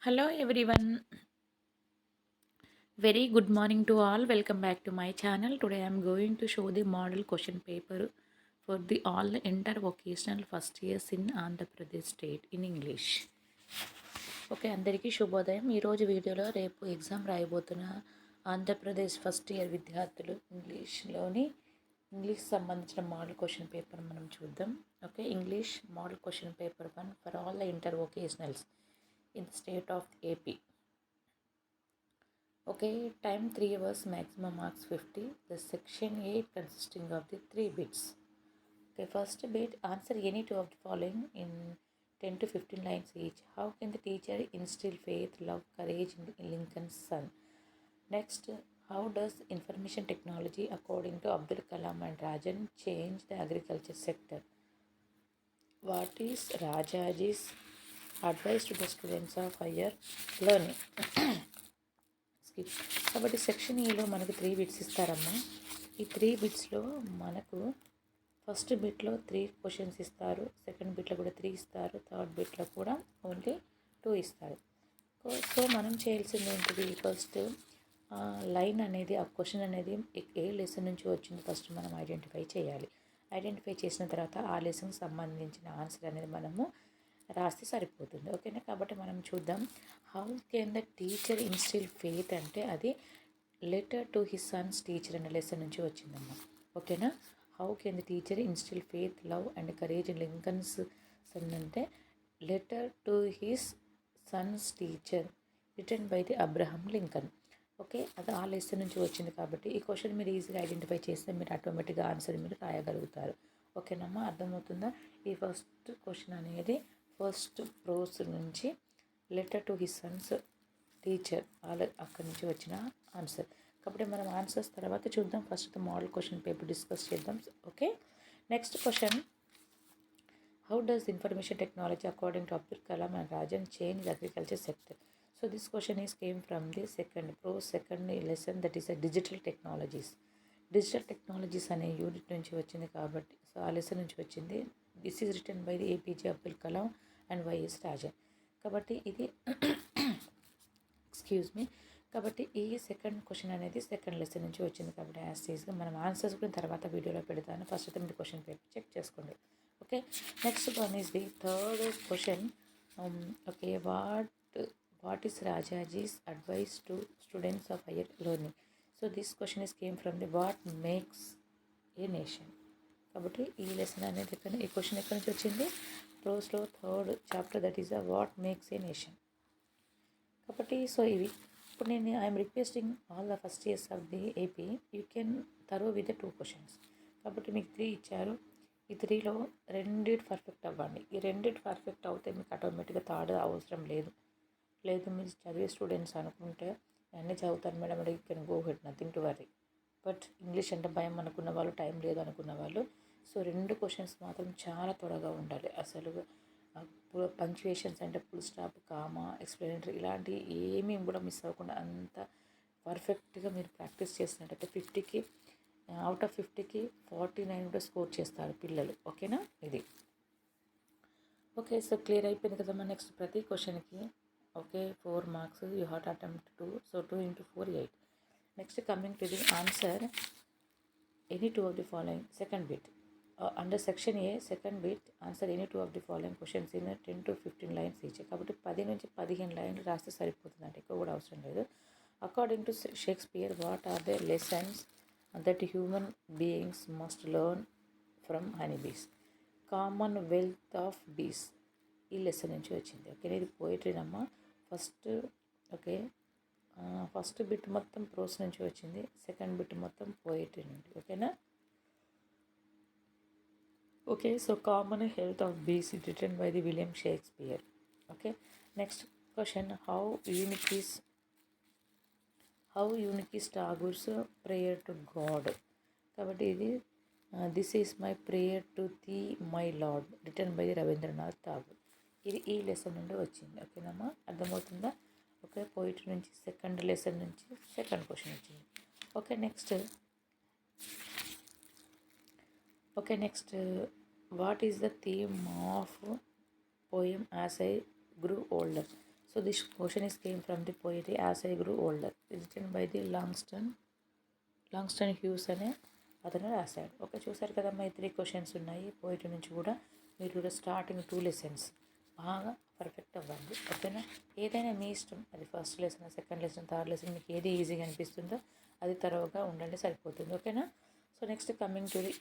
Hello everyone. Very good morning to all. Welcome back to my channel. Today I am going to show the model question paper for the all intervocational first years in Andhra Pradesh state in English. Okay అందరికీ శుభోదయం. ఈరోజు వీడియోలో రేపు exam రాయబోతున్న Andhra Pradesh first year విద్యార్థులు English సంబంధించిన model question paper మనం చూద్దాం. Okay, English model question paper 1 for all the inter vocationals in the state of AP. Okay, time 3 hours, maximum marks 50. The section 8 consisting of the 3 bits. Okay, first bit, answer any two of the following in 10 to 15 lines each. How can the teacher instill faith, love, courage in Lincoln's son? Next, how does information technology according to Abdul Kalam and Rajan change the agriculture sector? What is Rajaji's advice to the students of higher learning? కాబట్టి section ఏలో మనకు 3 bits ఇస్తారమ్మా. ఈ 3 బిట్స్లో మనకు first బిట్లో 3 questions ఇస్తారు, second బిట్లో కూడా 3 ఇస్తారు, third బిట్లో కూడా ఓన్లీ 2 ఇస్తారు. సో మనం చేయాల్సింది ఏంటిది, ఫస్ట్ లైన్ అనేది, ఆ క్వశ్చన్ అనేది ఏ లెసన్ నుంచి వచ్చింది ఫస్ట్ మనం ఐడెంటిఫై చేయాలి. ఐడెంటిఫై చేసిన తర్వాత ఆ లెసన్కి సంబంధించిన ఆన్సర్ అనేది మనము రాస్తే సరిపోతుంది. ఓకేనా, కాబట్టి మనం చూద్దాం. How can the teacher instill faith అంటే అది letter to his sons teacher అనే లెసన్ నుంచి వచ్చిందమ్మా. ఓకేనా, how can the teacher instill faith, love and courage in Lincoln's son అంటే letter to his sons teacher written by the Abraham Lincoln. Okay, అది ఆ lesson నుంచి వచ్చింది కాబట్టి ఈ క్వశ్చన్ మీరు ఈజీగా ఐడెంటిఫై చేస్తే మీరు ఆటోమేటిక్గా ఆన్సర్ మీరు రాయగలుగుతారు. ఓకేనమ్మా, అర్థమవుతుందా? ఈ ఫస్ట్ క్వశ్చన్ అనేది ఫస్ట్ ప్రోస్ నుంచి letter to his sons teacher అక్కడి నుంచి వచ్చిన ఆన్సర్. కాబట్టి మనం ఆన్సర్స్ తర్వాత చూద్దాం. First model question paper discuss చేద్దాం. Okay, next question, how does information technology according to Abdul Kalam and Rajan change agriculture sector? So this question is came from the second lesson, that is a digital technologies. Digital technologies అనే unit నుంచి వచ్చింది కాబట్టి, so ఆ lesson నుంచి వచ్చింది. This is return by the APJ Abdul Kalam and YS Rajan. కాబట్టి ఇది excuse me, కాబట్టి ఈ సెకండ్ క్వశ్చన్ అనేది సెకండ్ లెసన్ నుంచి వచ్చింది కాబట్టి యాజ్ ఈజ్గా మనం ఆన్సర్స్ కూడా తర్వాత వీడియోలో పెడతాను. ఫస్ట్ అయితే మీరు క్వశ్చన్ పేపర్ చెక్ చేసుకోండి. Okay, next one is the third question. Okay, what is Rajaji's advice to students of higher learning? So this question is came from the what makes a nation. కాబట్టి ఈ lesson అనేది ఈ question ఎక్కడి నుంచి వచ్చింది? ప్రోస్లో third chapter, that is the what makes a nation. కాబట్టి so ఇవి ఇప్పుడు నేను I'm requesting all the first years of the AP, you can thorough with the 2 questions. కాబట్టి మీకు 3 ఇచ్చారు, ఈ 3లో రెండిటి పర్ఫెక్ట్ అవ్వండి. ఈ రెండిటి పర్ఫెక్ట్ అవుతే మీకు ఆటోమేటిక్గా థర్డ్ అవసరం లేదు. మీరు చదివే స్టూడెంట్స్ అనుకుంటే అన్నీ చదువుతాను madam, you can go head, nothing to worry. But English అంటే భయం అనుకున్న వాళ్ళు, టైం లేదు అనుకున్న వాళ్ళు, సో 2 క్వశ్చన్స్ మాత్రం చాలా త్వరగా ఉండాలి. అసలు పంక్చుయేషన్స్ అంటే ఫుల్ స్టాప్, కామా, ఎక్స్ప్లెనేటరీ ఇలాంటివి ఏమీ కూడా మిస్ అవ్వకుండా అంత పర్ఫెక్ట్గా మీరు ప్రాక్టీస్ చేసినట్టయితే 50కి అవుట్ ఆఫ్ 50కి 49 కూడా స్కోర్ చేస్తారు పిల్లలు. ఓకేనా, ఇది ఓకే. సో క్లియర్ అయిపోయింది కదమ్మా. నెక్స్ట్ ప్రతి క్వశ్చన్కి okay 4 marks, you have to attempt 2, so 2 into 4 8. Next coming to the answer, any 2 of the following, second bit. Under section A, second bit, answer any 2 of the following questions in 10 to 15 lines each. కాబట్టి 10 నుంచి 15 లైన్లు రాస్తే సరిపోతుంది, అంటే ఎక్కువ కూడా అవసరం లేదు. According to Shakespeare, what are the lessons that human beings must learn from honey bees? Commonwealth of bees ఈ లెసన్ నుంచి వచ్చింది. ఓకే, ఇది పోయిటరీనమ్మా. ఓకే, ఫస్ట్ బిట్ మొత్తం ప్రోస్ నుంచి వచ్చింది, సెకండ్ బిట్ మొత్తం పోయిటరీ నుండి. ఓకేనా, okay. So common health of bees it written by the William Shakespeare. Okay, next question, how unique is Tagore's prayer to God? కాబట్టి ఇది this is my prayer to the my lord written by the Rabindranath Tagore. ఇది ఈ lesson నుండి వచ్చింది. ఓకేనమ్మా, అర్థమవుతుందా? Okay, poetry నుంచి second lesson నుంచి సెకండ్ క్వశ్చన్ వచ్చింది. Okay, next what is the theme of poem as I grew older? So this question is came from the poetry As I Grew Older. It's written by the Langston Hughes అనే అతను రాశాడు. Okay, చూసారు కదమ్మా, ఈ 3 questions ఉన్నాయి poetry నుంచి కూడా. మీరు కూడా స్టార్టింగ్ 2 లెసన్స్ బాగా పర్ఫెక్ట్ అవ్వండి. ఓకేనా, ఏదైనా మీ ఇష్టం, అది first lesson, second lesson, third lesson, మీకు ఏది ఈజీగా అనిపిస్తుందో అది తరువుగా ఉండండి, సరిపోతుంది. ఓకేనా. So next coming to the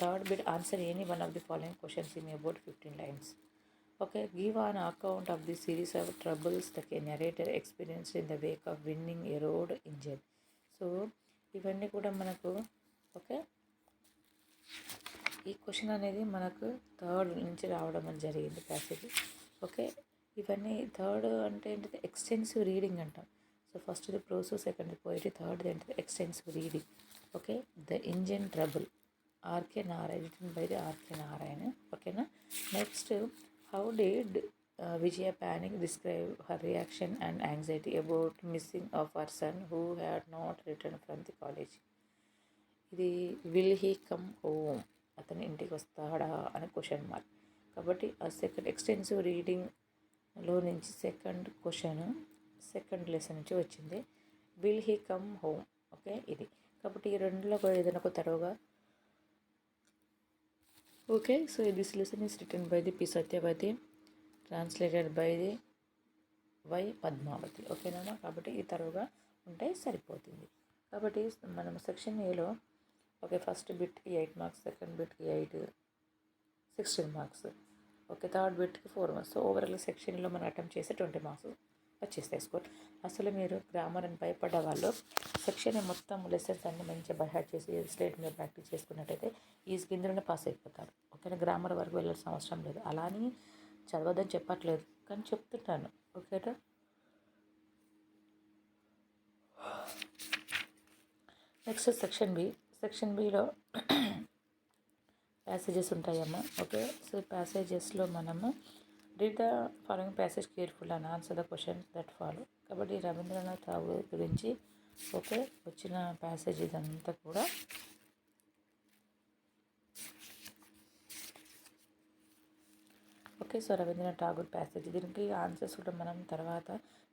third bit, answer any one of the following questions in about 15 lines. Okay, give an account of the series of troubles the narrator experienced in the wake of winning a road engine. So ఇవన్నీ కూడా మనకు okay, ఈ question అనేది మనకు third నుంచి రావడం అని జరిగింది ప్యాసేజ్. ఓకే, ఇవన్నీ థర్డ్ అంటే ఏంటిది, ఎక్స్టెన్సివ్ రీడింగ్ అంటాం. సో ఫస్ట్ది ప్రోస్, సెకండ్ది పోయిటరీ, థర్డ్ది ఏంటిది extensive reading. Okay, the engine trouble, RK Narayan, written by the RK Narayan. ఓకేనా. Next, how did Vijaya Panic describe her reaction and anxiety about missing of her son who had not returned from the college? ఇది will he come home, అతను ఇంటికి వస్తాడా అని question mark. కాబట్టి ఆ second extensive రీడింగ్లో నుంచి second question second lesson నుంచి వచ్చింది, will he come home. Okay, ఇది కాబట్టి ఈ రెండులో కూడా ఏదైనా ఒక తరువుగా. Okay, so this lesson is written by the P. Satyavati, translated by the Y. Padmavati. ఓకేనా, కాబట్టి ఈ తరువుగా ఉంటే సరిపోతుంది. కాబట్టి మనం సెక్షన్ ఏలో ఓకే, ఫస్ట్ బిట్కి 8 marks, సెకండ్ బిట్కి 8, 16 marks. ఓకే, థర్డ్ బిట్కి 4 marks. సో ఓవరాల్ సెక్షన్లో మనం అటెంప్ట్ చేస్తే 20 marks వచ్చేస్తాయి స్కోర్. అసలు మీరు గ్రామర్ అని భయపడ్డ వాళ్ళు సెక్షన్ మొత్తం లెసన్స్ అన్నీ మంచిగా బైహార్ట్ చేసి స్ట్రేట్ మీద ప్రాక్టీస్ చేసుకున్నట్టయితే ఈ కిందనే పాస్ అయిపోతారు. ఓకేనా, గ్రామర్ వరకు వెళ్ళాల్సిన అవసరం లేదు. అలానే చదవద్దని చెప్పట్లేదు, కానీ చెప్తుంటాను. ఓకేనా. Next section B. సెక్షన్ బిలో ప్యాసేజెస్ ఉంటాయమ్మా. ఓకే, సో ప్యాసేజెస్లో మనము read the following passage careful and answer the questions that follow. కాబట్టి రవీంద్రనాథ్ ఠాగూర్ గురించి ఓకే వచ్చిన ప్యాసేజ్ ఇదంతా కూడా. Okay, so Rabindranath Tagore passage, దీనికి ఆన్సర్స్ కూడా మనం తర్వాత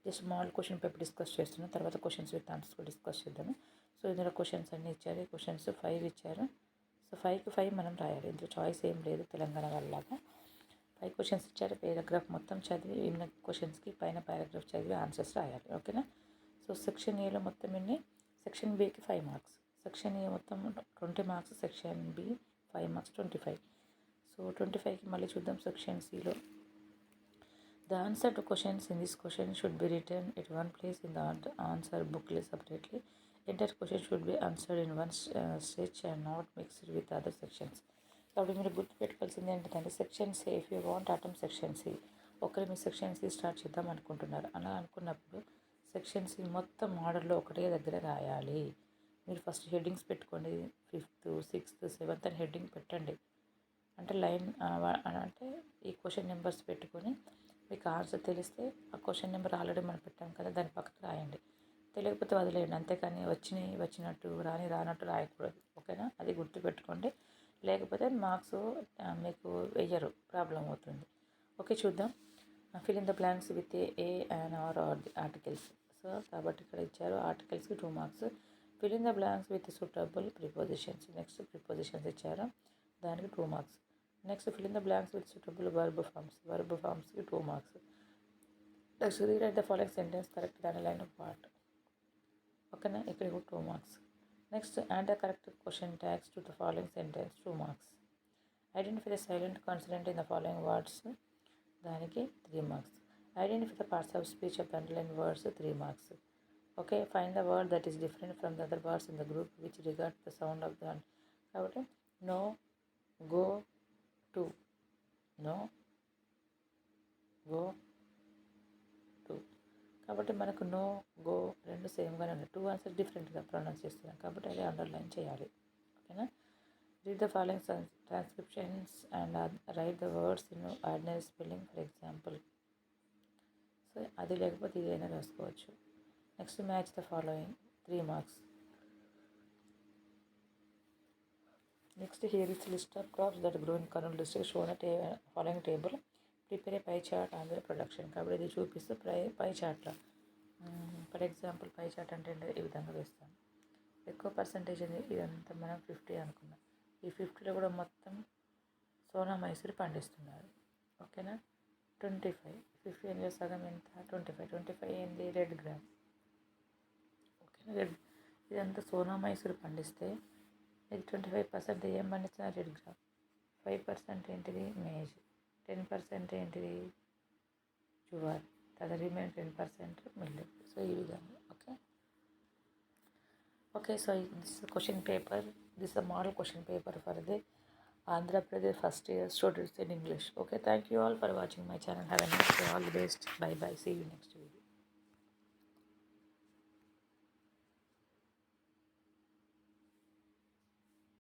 just model question paper discuss చేస్తున్నాం, తర్వాత క్వశ్చన్స్ విత్ ఆన్సర్స్ కూడా డిస్కస్ చేద్దాము. సో ఇందులో క్వశ్చన్స్ అన్నీ ఇచ్చారు, క్వశ్చన్స్ 5 ఇచ్చారు. సో 5కి 5 మనం రాయాలి, ఇందులో చాయిస్ ఏం లేదు తెలంగాణ వాళ్ళలాగా. 5 క్వశ్చన్స్ ఇచ్చారు, పారాగ్రాఫ్ మొత్తం చదివి ఇన్న క్వశ్చన్స్కి పైన పారాగ్రాఫ్ చదివి ఆన్సర్స్ రాయాలి. ఓకేనా. సో సెక్షన్ ఏలో మొత్తం ఎన్ని, సెక్షన్ బికి 5 marks, సెక్షన్ ఏ మొత్తం 20 marks, section B 5 marks 25. So 25కి మళ్ళీ చూద్దాం సెక్షన్ సిలో. The answer to questions in this question should be return at one place in the answer booklet separately. Entire question should be answered in one stretch and not mixed with other sections. కాబట్టి మీరు గుర్తుపెట్టుకోవాల్సింది ఏంటంటే section C, if you want attempt section C, ఒకరు మీరు section C start చేద్దాం అనుకుంటున్నారు, అలా అనుకున్నప్పుడు సెక్షన్ సి మొత్తం ఆర్డర్లో ఒకటే దగ్గర రాయాలి. మీరు ఫస్ట్ హెడ్డింగ్స్ పెట్టుకోండి, 5th, 6th, 7th అని హెడ్డింగ్ పెట్టండి. అంటే లైన్ అంటే ఈ క్వశ్చన్ నెంబర్స్ పెట్టుకొని మీకు ఆన్సర్ తెలిస్తే ఆ క్వశ్చన్ నెంబర్ ఆల్రెడీ మనం పెట్టాం కదా, దాని పక్కకు రాయండి. తెలియకపోతే వదిలేయండి, అంతేకాని వచ్చినట్టు రానట్టు రాయకూడదు. ఓకేనా, అది గుర్తుపెట్టుకోండి, లేకపోతే మార్క్స్ మీకు వెయ్యరు, ప్రాబ్లం అవుతుంది. ఓకే, చూద్దాం. Fill in the blanks with a and or articles. So కాబట్టి ఇక్కడ ఇచ్చారు ఆర్టికల్స్కి 2 marks. Fill in the blanks with suitable prepositions. Next prepositions ఇచ్చారు, దానికి 2 marks. Next fill in the blanks with suitable verb ఫార్మ్స్కి 2 marks. Next rewrite the following sentence correct underline part. ఓకేనా, ఇక్కడ 2 marks. Next, add the correct question tags to the following sentence, 2 marks. Identify the silent consonant in the following words, దానికి 3 marks. Identify the parts of speech of the underlined words, 3 marks. Okay, find the word that is different from the other words in the group which regard the sound of the hand. కాబట్టి no, go, to, no, go, to. కాబట్టి మనకు no, go రెండు సేమ్గానే ఉన్నాయి, 2 answers డిఫరెంట్గా pronounce చేస్తున్నాం, కాబట్టి అది underline చేయాలి. ఓకేనా. Read the following transcriptions and right the words in ordinary spelling for example. So అది లేకపోతే ఇదైనా రాసుకోవచ్చు. Next match the following, 3 marks. Next here is list of crops that grow in Kurnool district shown at following table. Prepare A pie chart on the production. కాబట్టి ఇది చూపిస్తూ పై చార్ట్లో for example pie chart అంటే ఈ విధంగా వేస్తాను. ఎక్కువ పర్సంటేజ్ ఇదంతా మనం 50 అనుకున్నాం. ఈ 50లో కూడా మొత్తం సోనా మైసూర్ పండిస్తున్నారు. ఓకేనా. 25 50 అందులో సగం ఎంత 25 ఏంది రెడ్ గ్రామ్. ఓకేనా. రెడ్ ఇదంతా సోనా మైసూర్ పండిస్తే ఇది 25% ఏం పండిస్తున్నారు రెడ్ గ్రామ్. 5% ఏంటిది మేజ్, 10% ఏంటిది జువార్, తర్వాత రిమైన్ 10% మిల్లెట్. సో ఈ విధంగా. Okay, so this is a question paper. This is a model question paper for the Andhra Pradesh first year students in English. Okay, thank you all for watching my channel. Have a nice day. All the best. Bye bye. See you next video.